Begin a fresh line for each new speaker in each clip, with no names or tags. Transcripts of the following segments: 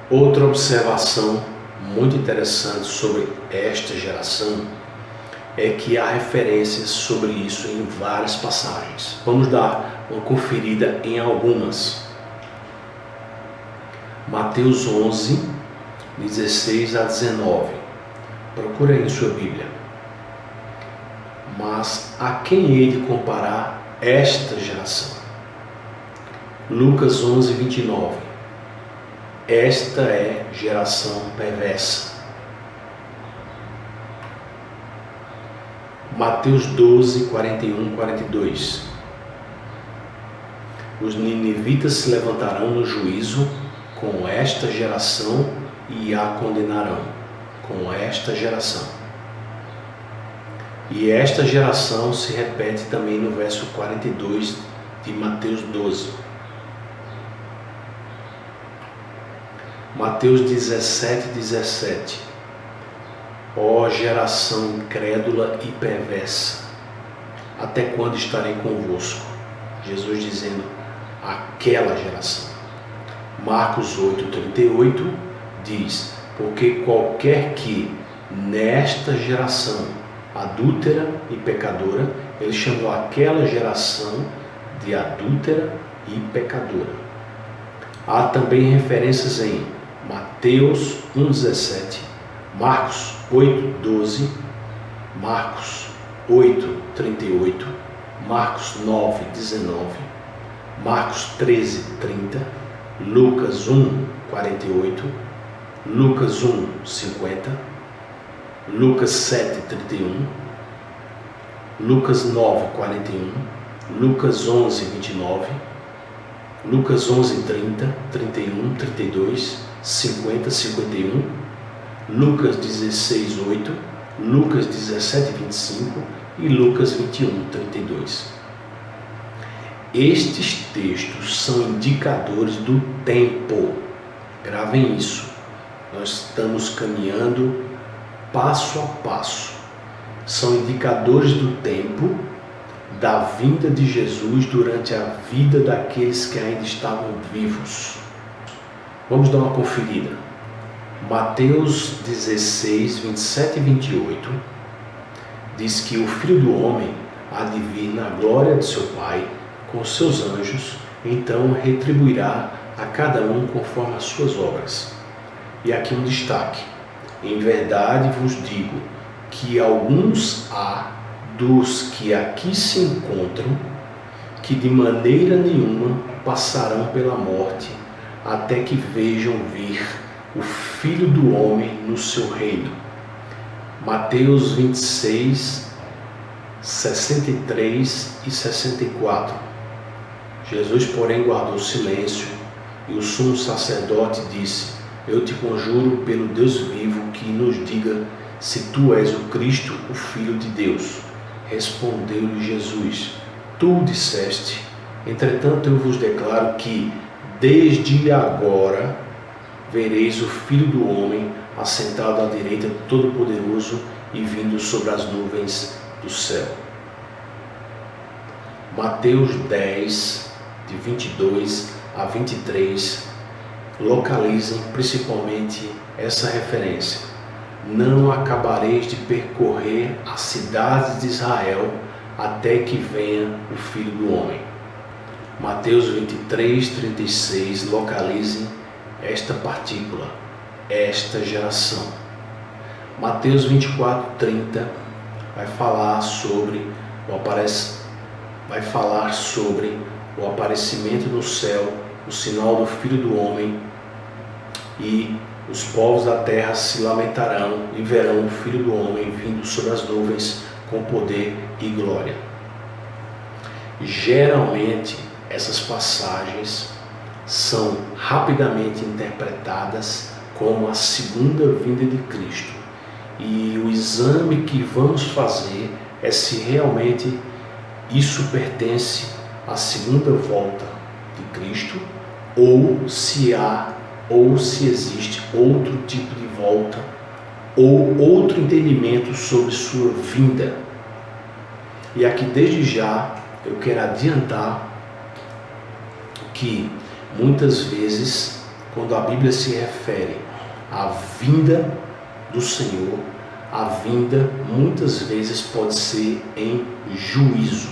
Outra observação muito interessante sobre esta geração é que há referências sobre isso em várias passagens. Vamos dar uma conferida em algumas. Mateus 11, 16 a 19. Procure aí em sua Bíblia. Mas a quem hei de comparar esta geração? Lucas 11, 29. Esta é geração perversa. Mateus 12, 41, 42. Os ninivitas se levantarão no juízo com esta geração e a condenarão. Com esta geração. E esta geração se repete também no verso 42 de Mateus 12. Mateus 17, 17. Ó geração incrédula e perversa, até quando estarei convosco? Jesus dizendo, aquela geração. Marcos 8, 38 diz, porque qualquer que nesta geração adúltera e pecadora, ele chamou aquela geração de adúltera e pecadora. Há também referências em Mateus 1,17, Marcos 8,12, Marcos 8,38, Marcos 9,19, Marcos 13,30, Lucas 1,48, Lucas 1,50, Lucas 7,31, Lucas 9,41, Lucas 11,29, Lucas 11:30, 31, 32, 50, 51, Lucas 16:8, Lucas 17:25 e Lucas 21:32. Estes textos são indicadores do tempo. Gravem isso. Nós estamos caminhando passo a passo. São indicadores do tempo da vinda de Jesus durante a vida daqueles que ainda estavam vivos. Vamos dar uma conferida. Mateus 16, 27 e 28 diz que o Filho do Homem há de vir na glória de seu Pai com os seus anjos, então retribuirá a cada um conforme as suas obras. E aqui um destaque. Em verdade vos digo que alguns há dos que aqui se encontram, que de maneira nenhuma passarão pela morte, até que vejam vir o Filho do Homem no seu reino. Mateus 26, 63 e 64. Jesus, porém, guardou silêncio, e o sumo sacerdote disse, eu te conjuro pelo Deus vivo que nos diga se tu és o Cristo, o Filho de Deus. Respondeu-lhe Jesus, tu o disseste, entretanto eu vos declaro que, desde agora, vereis o Filho do Homem assentado à direita do Todo-Poderoso e vindo sobre as nuvens do céu. Mateus 10, de 22 a 23, localizem principalmente essa referência. Não acabareis de percorrer as cidades de Israel até que venha o Filho do Homem. Mateus 23, 36, localizem esta partícula, esta geração. Mateus 24, 30 vai falar sobre o aparecimento no céu, o sinal do Filho do Homem, e os povos da terra se lamentarão e verão o Filho do Homem vindo sobre as nuvens com poder e glória. Geralmente, essas passagens são rapidamente interpretadas como a segunda vinda de Cristo. E o exame que vamos fazer é se realmente isso pertence à segunda volta de Cristo, ou se existe outro tipo de volta, ou outro entendimento sobre sua vinda. E aqui desde já eu quero adiantar que muitas vezes quando a Bíblia se refere à vinda do Senhor, a vinda muitas vezes pode ser em juízo.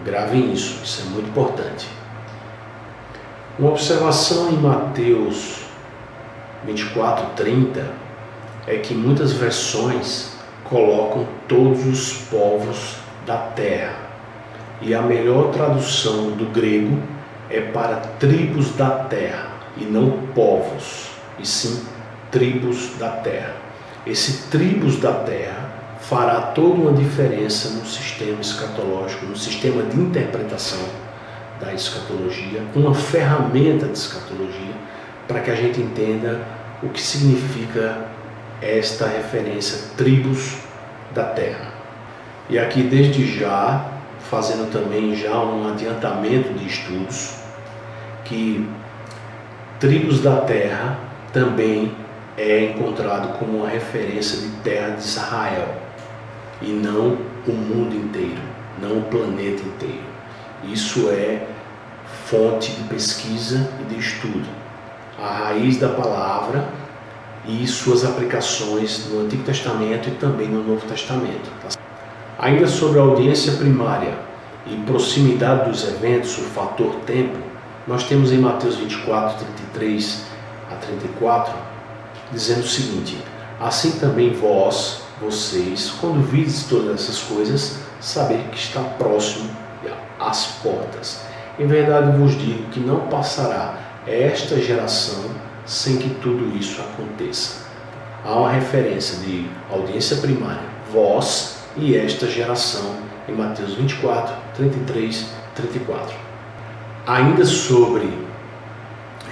Gravem isso, isso é muito importante. Uma observação em Mateus 24:30 é que muitas versões colocam todos os povos da terra. E a melhor tradução do grego é para tribos da terra, e não povos, e sim tribos da terra. Esse tribos da terra fará toda uma diferença no sistema escatológico, no sistema de interpretação da escatologia, uma ferramenta de escatologia, para que a gente entenda o que significa esta referência, tribos da terra. E aqui desde já, fazendo também já um adiantamento de estudos, que tribos da terra também é encontrado como uma referência de terra de Israel, e não o mundo inteiro, não o planeta inteiro. Isso é fonte de pesquisa e de estudo. A raiz da palavra e suas aplicações no Antigo Testamento e também no Novo Testamento. Ainda sobre a audiência primária e proximidade dos eventos, o fator tempo, nós temos em Mateus 24:33 a 34, dizendo o seguinte: assim também vocês, quando vides todas essas coisas, saber que está próximo às portas. Em verdade vos digo que não passará esta geração sem que tudo isso aconteça. Há uma referência de audiência primária, vós e esta geração, em Mateus 24:33, 34. Ainda sobre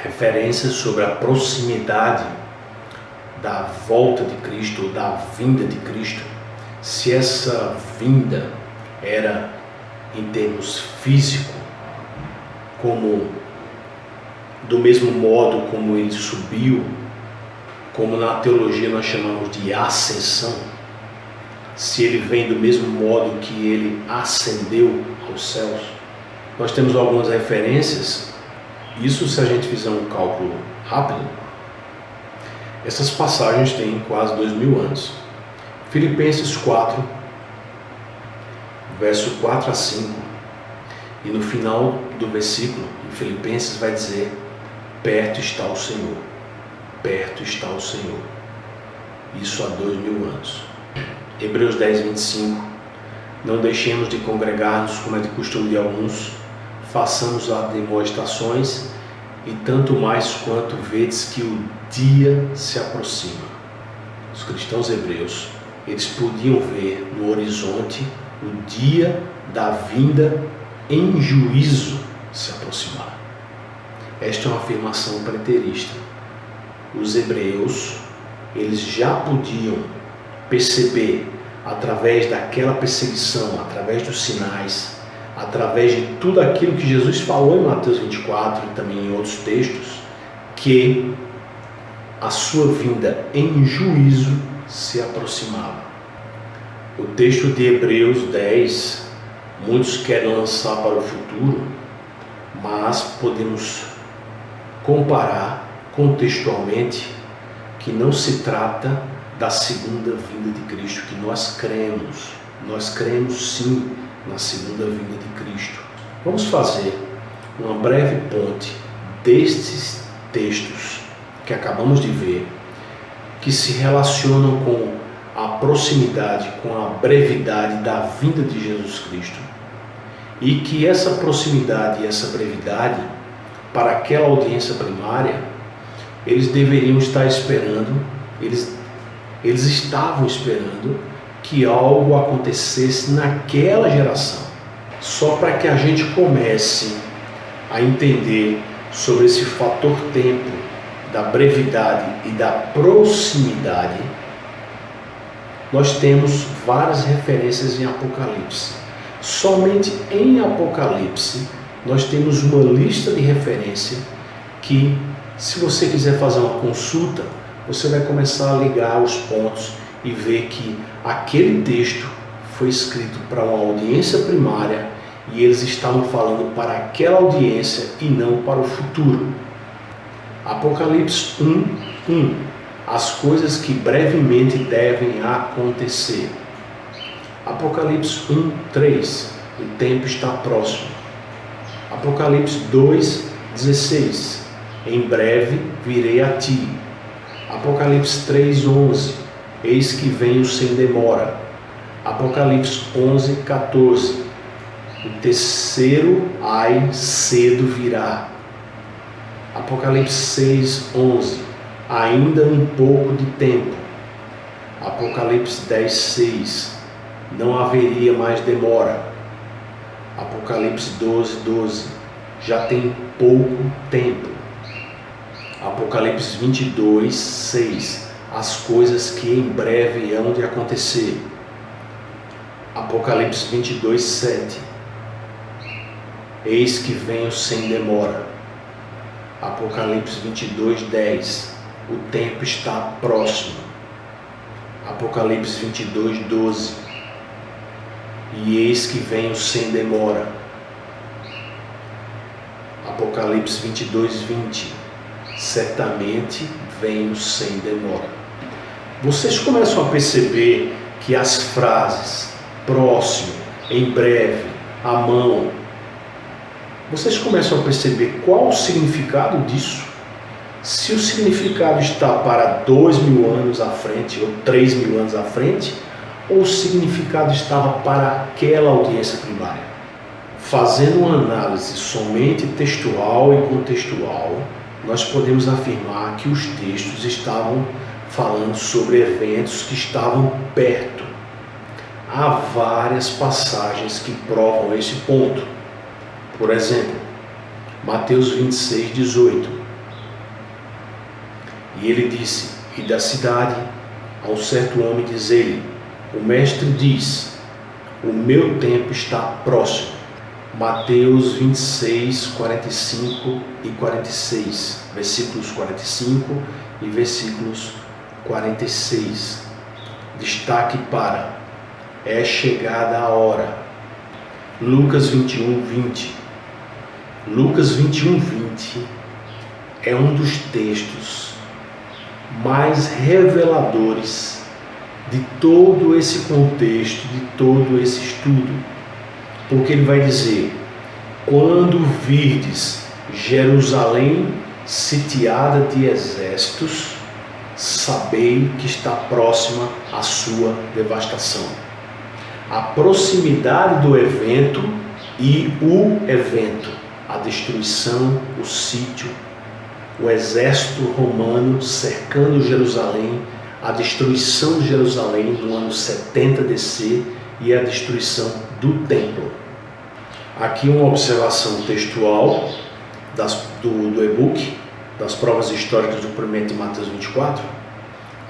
referências sobre a proximidade da volta de Cristo, ou da vinda de Cristo, se essa vinda era em termos físicos, como do mesmo modo como ele subiu, como na teologia nós chamamos de ascensão, se ele vem do mesmo modo que ele ascendeu aos céus. Nós temos algumas referências. Isso, se a gente fizer um cálculo rápido, essas passagens têm quase 2000 anos. Filipenses 4, verso 4 a 5, e no final do versículo, em Filipenses, vai dizer: perto está o Senhor, perto está o Senhor. Isso há 2000 anos. Hebreus 10:25, não deixemos de congregar-nos como é de costume de alguns, façamos as demonstrações, e tanto mais quanto vedes que o dia se aproxima. Os cristãos hebreus, eles podiam ver no horizonte o dia da vinda em juízo se aproximar. Esta é uma afirmação preterista. Os hebreus, eles já podiam perceber, através daquela perseguição, através dos sinais, através de tudo aquilo que Jesus falou em Mateus 24 e também em outros textos, que a sua vinda em juízo se aproximava. O texto de Hebreus 10, muitos querem lançar para o futuro, mas podemos comparar contextualmente que não se trata da segunda vinda de Cristo, que nós cremos sim na segunda vinda de Cristo. Vamos fazer uma breve ponte destes textos que acabamos de ver, que se relacionam com a proximidade, com a brevidade da vinda de Jesus Cristo, e que essa proximidade e essa brevidade, para aquela audiência primária, eles deveriam estar esperando, eles estavam esperando que algo acontecesse naquela geração, só para que a gente comece a entender sobre esse fator tempo, da brevidade e da proximidade. Nós temos várias referências em Apocalipse. Somente em Apocalipse nós temos uma lista de referência que, se você quiser fazer uma consulta, você vai começar a ligar os pontos e ver que aquele texto foi escrito para uma audiência primária e eles estavam falando para aquela audiência e não para o futuro. Apocalipse 1:1. As coisas que brevemente devem acontecer. Apocalipse 1:3. O tempo está próximo. Apocalipse 2:16. Em breve virei a ti. Apocalipse 3:11. Eis que venho sem demora. Apocalipse 11:14. O terceiro ai cedo virá. Apocalipse 6:11. Ainda um pouco de tempo. Apocalipse 10:6. Não haveria mais demora. Apocalipse 12:12. Já tem pouco tempo. Apocalipse 22:6. As coisas que em breve hão de acontecer. Apocalipse 22:7. Eis que venho sem demora. Apocalipse 22:10. O tempo está próximo. Apocalipse 22:12. E eis que venho sem demora. Apocalipse 22:20. Certamente venho sem demora. Vocês começam a perceber que as frases próximo, em breve, à mão, vocês começam a perceber qual o significado disso? Se o significado está para 2.000 anos à frente ou 3.000 anos à frente, ou o significado estava para aquela audiência primária? Fazendo uma análise somente textual e contextual, nós podemos afirmar que os textos estavam falando sobre eventos que estavam perto. Há várias passagens que provam esse ponto. Por exemplo, Mateus 26:18. E ele disse: e da cidade a um certo homem diz ele: o mestre diz, o meu tempo está próximo. Mateus 26:45 e 46, versículos 45 e versículos 46. Destaque para: é chegada a hora. Lucas 21:20. Lucas 21:20 é um dos textos mais reveladores de todo esse contexto, de todo esse estudo. Porque ele vai dizer: quando virdes Jerusalém sitiada de exércitos, sabei que está próxima a sua devastação. A proximidade do evento e o evento, a destruição, o sítio, o exército romano cercando Jerusalém, a destruição de Jerusalém no ano 70 DC e a destruição do templo. Aqui uma observação textual do e-book, das provas históricas do cumprimento de Mateus 24.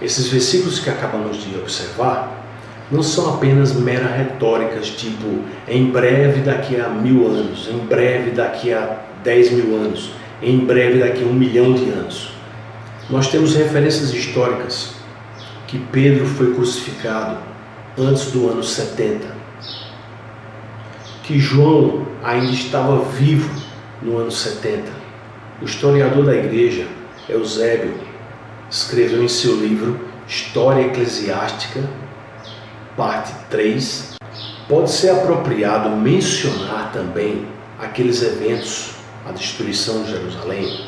Esses versículos que acabamos de observar não são apenas meras retóricas, tipo, em breve daqui a 1.000 anos, em breve daqui a 10.000 anos, em breve daqui a 1 milhão de anos. Nós temos referências históricas que Pedro foi crucificado antes do ano 70, que João ainda estava vivo no ano 70. O historiador da igreja, Eusébio, escreveu em seu livro História Eclesiástica, parte 3, pode ser apropriado mencionar também aqueles eventos, a destruição de Jerusalém,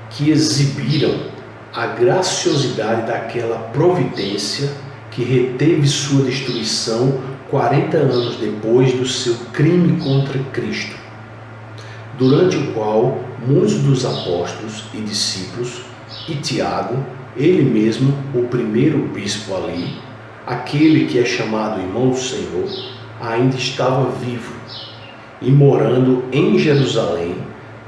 que exibiram a graciosidade daquela providência que reteve sua destruição 40 anos depois do seu crime contra Cristo, durante o qual muitos dos apóstolos e discípulos, e Tiago, ele mesmo, o primeiro bispo ali, aquele que é chamado irmão do Senhor, ainda estava vivo e morando em Jerusalém,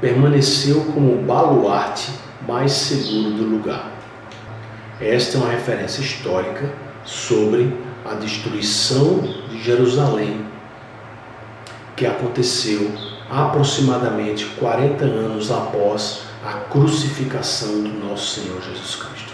permaneceu como o baluarte mais seguro do lugar. Esta é uma referência histórica sobre a destruição de Jerusalém, que aconteceu aproximadamente 40 anos após a crucificação do nosso Senhor Jesus Cristo.